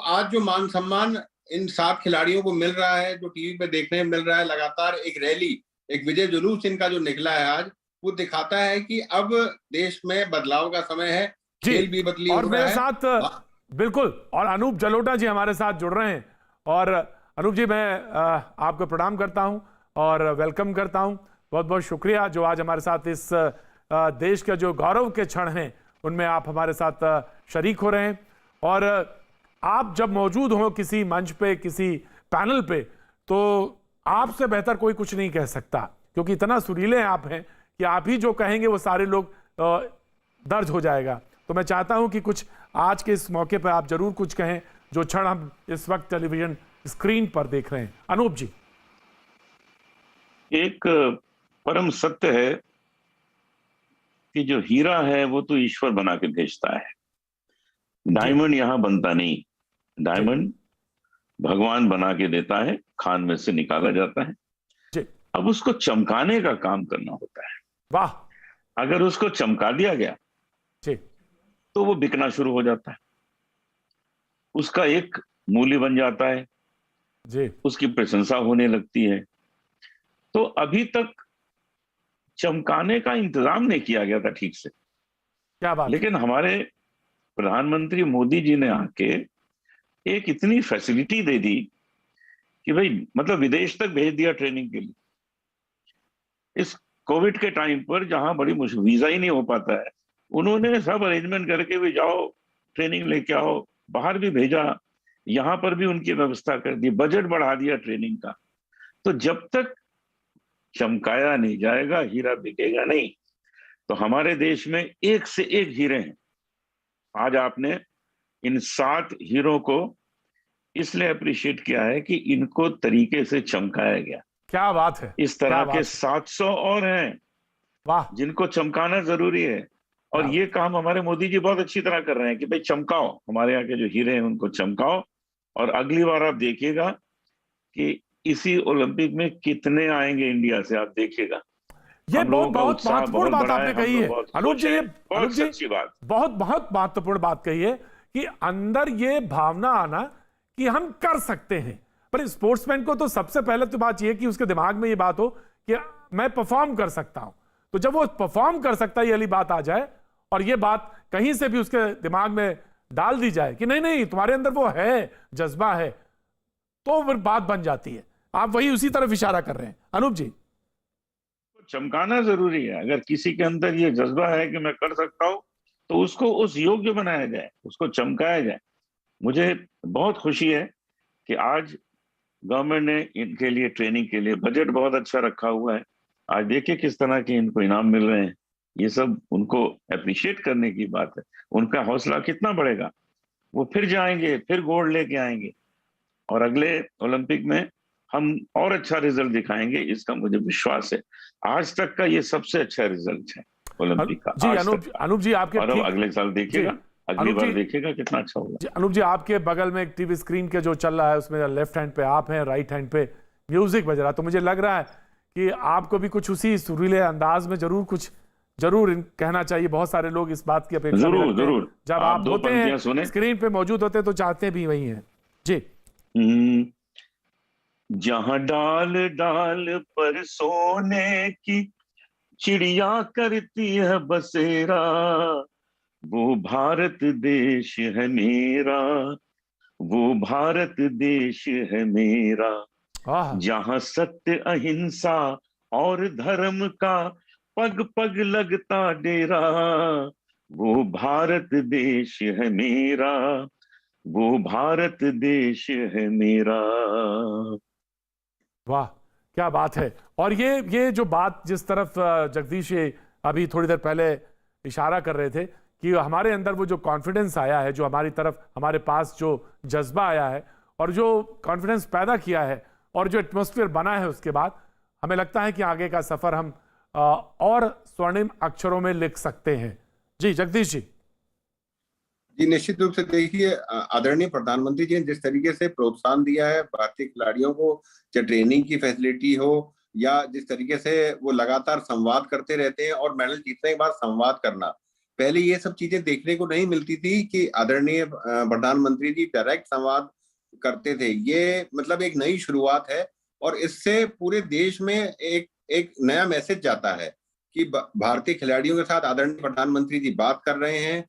आज जो मान सम्मान इन 7 खिलाड़ियों को मिल रहा है, जो टीवी पे देखने में मिल रहा है, लगातार एक रैली, एक विजय जुलूस इनका जो निकला है आज, वो दिखाता है कि अब देश में बदलाव का समय है, खेल भी बदली और हो रहा मेरे है। साथ बिल्कुल, और अनूप जलोटा जी हमारे साथ जुड़ रहे हैं। और अनूप जी, मैं आपको प्रणाम करता हूं और वेलकम करता हूं। बहुत बहुत शुक्रिया जो आज हमारे साथ इस देश के जो गौरव के क्षण हैं उनमें आप हमारे साथ शरीक हो रहे हैं। और आप जब मौजूद हो किसी मंच पे, किसी पैनल पे, तो आपसे बेहतर कोई कुछ नहीं कह सकता, क्योंकि इतना सुरीले आप हैं कि आप ही जो कहेंगे वो सारे लोग दर्ज हो जाएगा। तो मैं चाहता हूं कि कुछ आज के इस मौके पर आप जरूर कुछ कहें जो क्षण हम इस वक्त टेलीविजन स्क्रीन पर देख रहे हैं। अनूप जी। एक परम सत्य है कि जो हीरा है वो तो ईश्वर बना के भेजता है, डायमंड यहां बनता नहीं। डायमंड भगवान बना के देता है, खान में से निकाला जाता है, अब उसको चमकाने का काम करना होता है। वाह। अगर उसको चमका दिया गया तो वो बिकना शुरू हो जाता है, उसका एक मूल्य बन जाता है जी, उसकी प्रशंसा होने लगती है। तो अभी तक चमकाने का इंतजाम नहीं किया गया था ठीक से। क्या बात। लेकिन हमारे प्रधानमंत्री मोदी जी ने आके एक इतनी फैसिलिटी दे दी कि भाई मतलब विदेश तक भेज दिया ट्रेनिंग के लिए। इस कोविड के टाइम पर जहां बड़ी मुश्किल, वीजा ही नहीं हो पाता है, उन्होंने सब अरेंजमेंट करके भी जाओ ट्रेनिंग लेके आओ, बाहर भी भेजा, यहां पर भी उनकी व्यवस्था कर दी, बजट बढ़ा दिया ट्रेनिंग का। तो जब तक चमकाया नहीं जाएगा हीरा बिकेगा नहीं। तो हमारे देश में एक से एक हीरे हैं। आज आपने इन 7 हीरो को इसलिए अप्रिशिएट किया है कि इनको तरीके से चमकाया गया। क्या बात है। इस तरह के 700 और हैं वाह, जिनको चमकाना जरूरी है। और ये काम हमारे मोदी जी बहुत अच्छी तरह कर रहे हैं कि भाई चमकाओ, हमारे यहाँ के जो हीरे हैं उनको चमकाओ। और अगली बार आप देखिएगा कि इसी ओलंपिक में कितने आएंगे इंडिया से, आप देखिएगा। ये बहुत महत्वपूर्ण बात आपने कही है अनूप जी। बहुत सच्ची बात, बहुत महत्वपूर्ण बात कही है कि अंदर ये भावना आना कि हम कर सकते हैं। पर स्पोर्ट्समैन को तो सबसे पहले तो बात ये कि उसके दिमाग में ये बात हो कि मैं परफॉर्म कर सकता हूं। तो जब वो परफॉर्म कर सकता है ये वाली बात आ जाए और ये बात कहीं से भी उसके दिमाग में डाल दी जाए कि नहीं नहीं तुम्हारे अंदर वो है, जज्बा है, तो फिर बात बन जाती है। आप वही उसी तरफ इशारा कर रहे हैं अनूप जी। चमकाना जरूरी है। अगर किसी के अंदर ये जज्बा है कि मैं कर सकता हूं तो उसको उस योग्य बनाया जाए, उसको चमकाया जाए। मुझे बहुत खुशी है कि आज गवर्नमेंट ने इनके लिए ट्रेनिंग के लिए बजट बहुत अच्छा रखा हुआ है। आज देखिए किस तरह के इनको इनाम मिल रहे हैं। ये सब उनको अप्रिशिएट करने की बात है। उनका हौसला कितना बढ़ेगा, वो फिर जाएंगे, फिर गोल्ड लेके आएंगे और अगले ओलंपिक में हम और अच्छा रिजल्ट दिखाएंगे, इसका मुझे विश्वास है। आज तक का ये सबसे अच्छा रिजल्ट है ओलंपिक का। जी अनूप जी आपके, और अब अगले साल देखिएगा, अगली बार देखिएगा कितना अच्छा होगा। अनूप जी आपके बगल में एक टीवी स्क्रीन के जो चल रहा है उसमें लेफ्ट हैंड पे आप हैं, राइट हैंड पे म्यूजिक बज रहा है। तो मुझे लग रहा है कि आपको भी कुछ उसी सुरीले अंदाज में जरूर कहना चाहिए। बहुत सारे लोग इस बात की अपेक्षा जरूर जब आप होते हैं स्क्रीन पे मौजूद होते हैं तो चाहते भी वही हैं जी। जहां डाल डाल पर सोने की चिड़िया करती है बसेरा, वो भारत देश है मेरा, वो भारत देश है मेरा। जहां सत्य अहिंसा और धर्म का पग पग लगता डेरा, वो भारत देश है मेरा, वो भारत देश है मेरा। वाह क्या बात है। और ये जो बात जिस तरफ जगदीश अभी थोड़ी देर पहले इशारा कर रहे थे कि हमारे अंदर वो जो कॉन्फिडेंस आया है, जो हमारी तरफ हमारे पास जो जज्बा आया है और जो कॉन्फिडेंस पैदा किया है और जो एटमॉस्फेयर बना है, उसके बाद हमें लगता है कि आगे का सफर हम और स्वर्णिम अक्षरों में लिख सकते हैं। जी जगदीश जी। जी निश्चित रूप से देखिए, आदरणीय प्रधानमंत्री जी ने जिस तरीके से प्रोत्साहन दिया है भारतीय खिलाड़ियों को, चाहे ट्रेनिंग की फैसिलिटी हो या जिस तरीके से वो लगातार संवाद करते रहते हैं और मेडल जीतने के बाद संवाद करना, पहले ये सब चीजें देखने को नहीं मिलती थी कि आदरणीय प्रधानमंत्री जी डायरेक्ट संवाद करते थे। ये मतलब एक नई शुरुआत है और इससे पूरे देश में एक एक नया मैसेज जाता है कि भारतीय खिलाड़ियों के साथ आदरणीय प्रधानमंत्री जी बात कर रहे हैं,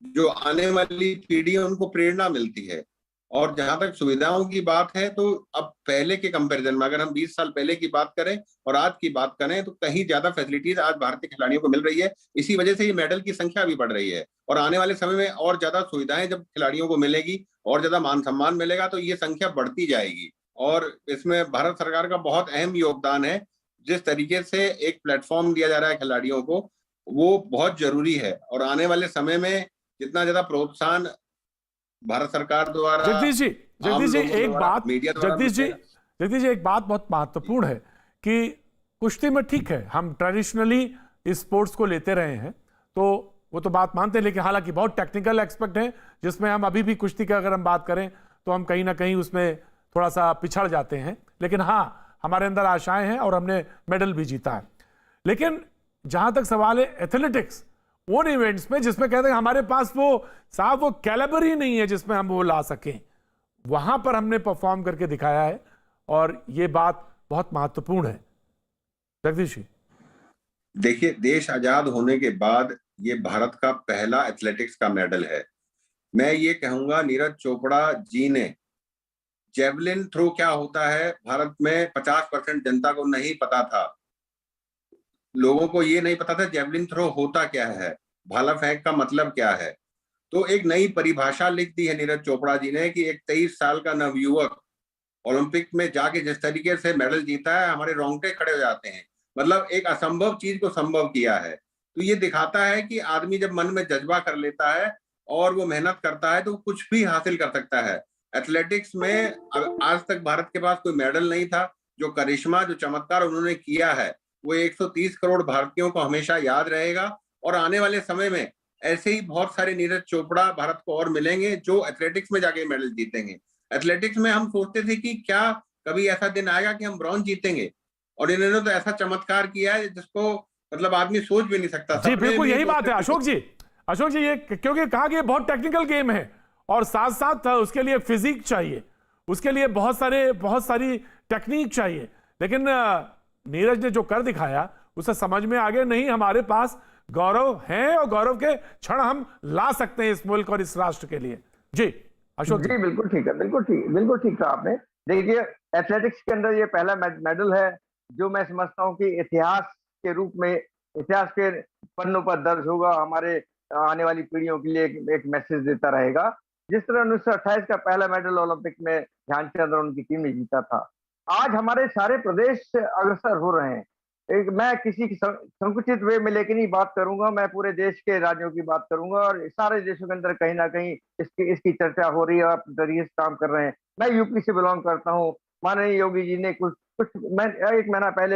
जो आने वाली पीढ़ी है उनको प्रेरणा मिलती है। और जहां तक सुविधाओं की बात है, तो अब पहले के कंपैरिजन में अगर हम 20 साल पहले की बात करें और आज की बात करें, तो कहीं ज्यादा फैसिलिटीज आज भारतीय खिलाड़ियों को मिल रही है। इसी वजह से ये मेडल की संख्या भी बढ़ रही है और आने वाले समय में और ज्यादा सुविधाएं जब खिलाड़ियों को मिलेगी और ज्यादा मान सम्मान मिलेगा, तो ये संख्या बढ़ती जाएगी। और इसमें भारत सरकार का बहुत अहम योगदान है। जिस तरीके से एक प्लेटफॉर्म दिया जा रहा है खिलाड़ियों को, वो बहुत जरूरी है। और आने वाले समय में जितना ज्यादा प्रोत्साहन भारत सरकार द्वारा, जगदीश जी, आम जगदीश जी लोगों एक द्वारा, बात, मीडिया द्वारा जगदीश जी, मिलेगा। जगदीश जी एक बात बहुत महत्वपूर्ण है कि कुश्ती में ठीक है हम ट्रेडिशनली इस स्पोर्ट्स को लेते रहे हैं, तो वो तो बात मानते हैं, लेकिन हालांकि बहुत टेक्निकल एक्सपेक्ट है जिसमें हम अभी भी कुश्ती की अगर हम बात करें तो हम कहीं ना कहीं उसमें थोड़ा सा पिछड़ जाते हैं। लेकिन हाँ, हमारे अंदर आशाएं हैं और हमने मेडल भी जीता है। लेकिन जहां तक सवाल है एथलेटिक्स, उन इवेंट्स में जिसमें कहते हैं हमारे पास वो साहब वो कैलिबर ही नहीं है जिसमें हम वो ला सकें, वहां पर हमने परफॉर्म करके दिखाया है और ये बात बहुत महत्वपूर्ण है। जगदीश जी, देखिए, देश आजाद होने के बाद ये भारत का पहला एथलेटिक्स का मेडल है। मैं ये कहूंगा, नीरज चोपड़ा जी ने जेवलिन थ्रो क्या होता है, भारत में 50% जनता को नहीं पता था। लोगों को ये नहीं पता था जेवलिन थ्रो होता क्या है, भाला फेंक का मतलब क्या है। तो एक नई परिभाषा लिख दी है नीरज चोपड़ा जी ने कि एक 23 साल का नवयुवक ओलंपिक में जाके जिस तरीके से मेडल जीता है, हमारे रोंगटे खड़े हो जाते हैं। मतलब एक असंभव चीज को संभव किया है। तो ये दिखाता है कि आदमी जब मन में जज्बा कर लेता है और वो मेहनत करता है, तो कुछ भी हासिल कर सकता है। एथलेटिक्स में आज तक भारत के पास कोई मेडल नहीं था। जो करिश्मा, जो चमत्कार उन्होंने किया है, वो 130 करोड़ भारतीयों को हमेशा याद रहेगा। और आने वाले समय में ऐसे ही बहुत सारे नीरज चोपड़ा भारत को और मिलेंगे जो एथलेटिक्स में जाके मेडल जीतेंगे। एथलेटिक्स में हम सोचते थे कि क्या कभी ऐसा दिन आएगा कि हम ब्रॉन्ज जीतेंगे, और इन्होंने तो ऐसा चमत्कार किया है जिसको मतलब आदमी सोच भी नहीं सकता। जी सपने बिल्कुल भी यही वो बात है अशोक जी। अशोक जी, ये क्योंकि कहा कि ये बहुत टेक्निकल गेम है और साथ साथ उसके लिए फिजिक चाहिए, उसके लिए बहुत सारी टेक्निक चाहिए। लेकिन नीरज ने जो कर दिखाया उसे समझ में आ गया, नहीं हमारे पास गौरव है और गौरव के क्षण हम ला सकते हैं इस मुल्क और इस राष्ट्र के लिए। जी अशोक जी बिल्कुल ठीक है, बिल्कुल ठीक कहा आपने। देखिए, एथलेटिक्स के अंदर ये पहला मेडल है जो मैं समझता हूँ कि इतिहास के रूप में, इतिहास के पन्नों पर दर्ज होगा, हमारे आने वाली पीढ़ियों के लिए एक मैसेज देता रहेगा। जिस तरह 1928 का पहला मेडल ओलंपिक में ध्यानचंद और उनकी टीम ने जीता था, आज हमारे सारे प्रदेश अग्रसर हो रहे हैं। मैं किसी की संकुचित वे में लेकिन ही बात करूंगा, मैं पूरे देश के राज्यों की बात करूंगा और सारे देशों के अंदर कहीं ना कहीं इसकी चर्चा हो रही है, आप तरीके से काम कर रहे हैं। मैं यूपी से बिलोंग करता हूँ। माननीय योगी जी ने कुछ कुछ मैं एक महीना पहले